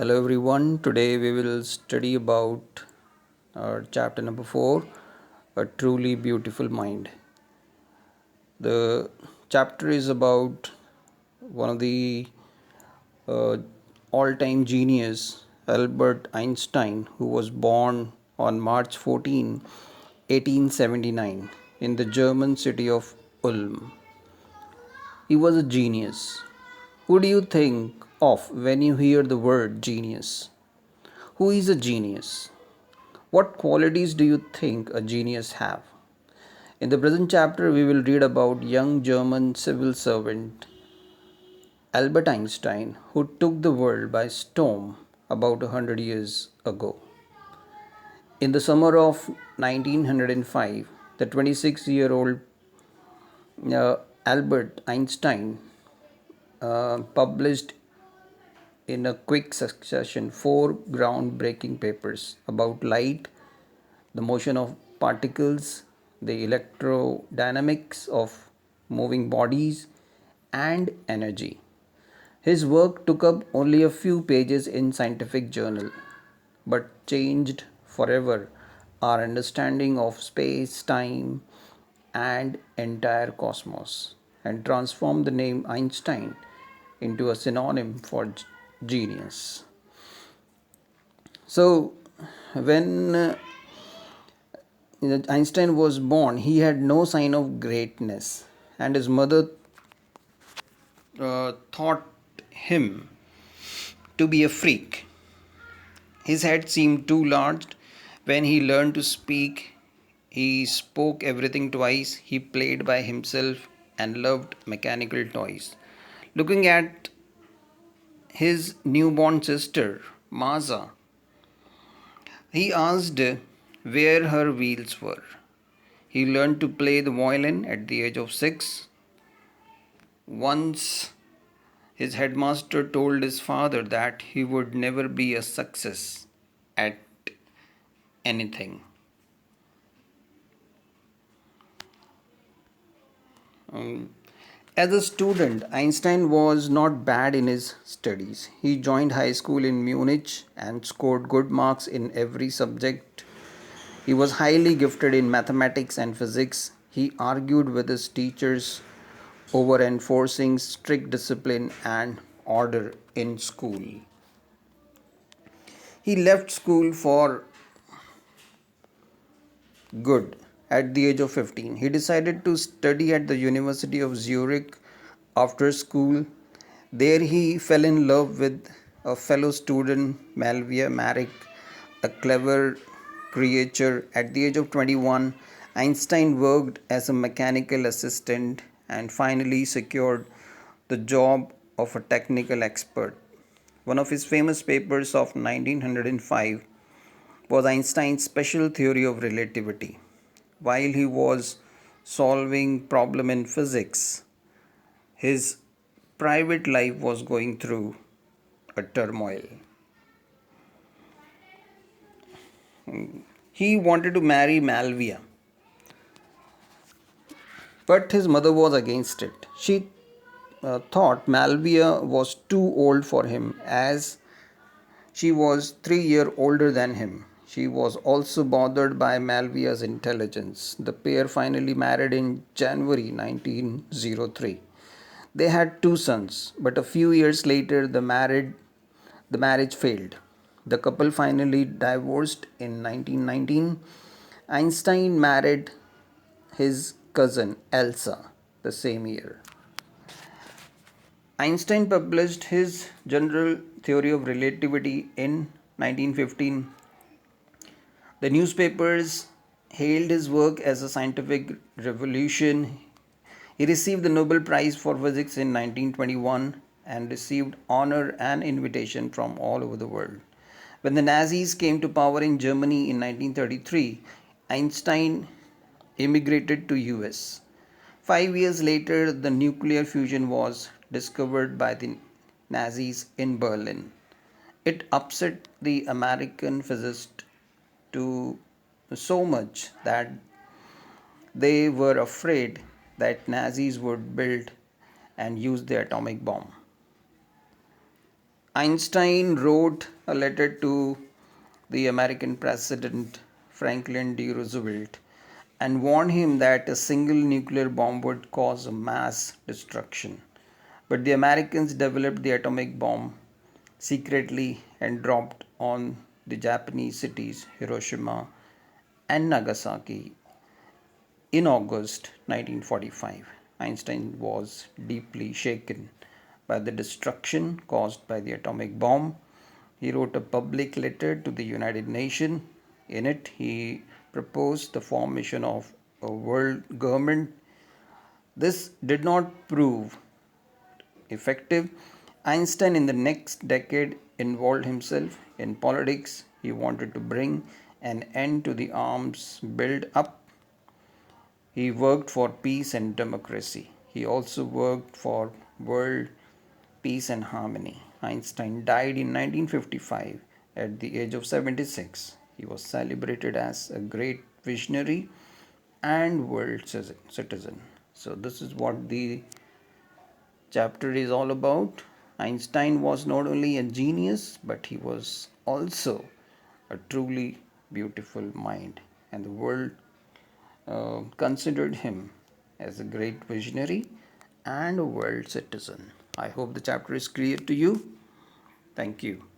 Hello everyone. Today we will study about chapter number 4, A Truly Beautiful Mind. The chapter is about one of the uh, all-time genius, Albert Einstein, who was born on March 14, 1879 in the German city of Ulm. He was a genius. Who do you think of when you hear the word genius? Who is a genius? What qualities do you think a genius have? In the present chapter, we will read about young German civil servant Albert Einstein, who took the world by storm about 100 years ago. In the summer of 1905, the 26-year-old Albert Einstein published in a quick succession four groundbreaking papers about light, the motion of particles, the electrodynamics of moving bodies, and energy. His work took up only a few pages in scientific journal, but changed forever our understanding of space, time, and entire cosmos, and transformed the name Einstein into a synonym for genius. So, when Einstein was born, he had no sign of greatness, and his mother thought him to be a freak. His head seemed too large. When he learned to speak, he spoke everything twice. He played by himself and loved mechanical toys. Looking at his newborn sister, Maza, he asked where her wheels were. He learned to play the violin at the age of 6. Once his headmaster told his father that he would never be a success at anything. Um, as a student, Einstein was not bad in his studies. He joined high school in Munich and scored good marks in every subject. He was highly gifted in mathematics and physics. He argued with his teachers over enforcing strict discipline and order in school. He left school for good at the age of 15. He decided to study at the University of Zurich after school. There he fell in love with a fellow student, Malvia Marek, a clever creature. At the age of 21, Einstein worked as a mechanical assistant and finally secured the job of a technical expert. One of his famous papers of 1905 was Einstein's special theory of relativity. While he was solving problem in physics, his private life was going through a turmoil. He wanted to marry Malvia, but his mother was against it. She thought Malvia was too old for him as she was 3 years older than him. She was also bothered by Malvia's intelligence. The pair finally married in January 1903. They had two sons, but a few years later the marriage failed. The couple finally divorced in 1919. Einstein married his cousin Elsa the same year. Einstein published his general theory of relativity in 1915. The newspapers hailed his work as a scientific revolution. He received the Nobel Prize for Physics in 1921 and received honor and invitation from all over the world. When the Nazis came to power in Germany in 1933, Einstein immigrated to US. 5 years later, the nuclear fusion was discovered by the Nazis in Berlin. It upset the American physicists to so much that they were afraid that Nazis would build and use the atomic bomb. Einstein wrote a letter to the American President Franklin D. Roosevelt and warned him that a single nuclear bomb would cause a mass destruction. But the Americans developed the atomic bomb secretly and dropped on the Japanese cities Hiroshima and Nagasaki in August 1945. Einstein was deeply shaken by the destruction caused by the atomic bomb. He wrote a public letter to the United Nations. In it, he proposed the formation of a world government. This did not prove effective. Einstein, in the next decade, involved himself in politics. He wanted to bring an end to the arms build up. He worked for peace and democracy. He also worked for world peace and harmony. Einstein died in 1955 at the age of 76. He was celebrated as a great visionary and world citizen. So, this is what the chapter is all about. Einstein was not only a genius, but he was also a truly beautiful mind, and the world considered him as a great visionary and a world citizen. I hope the chapter is clear to you. Thank you.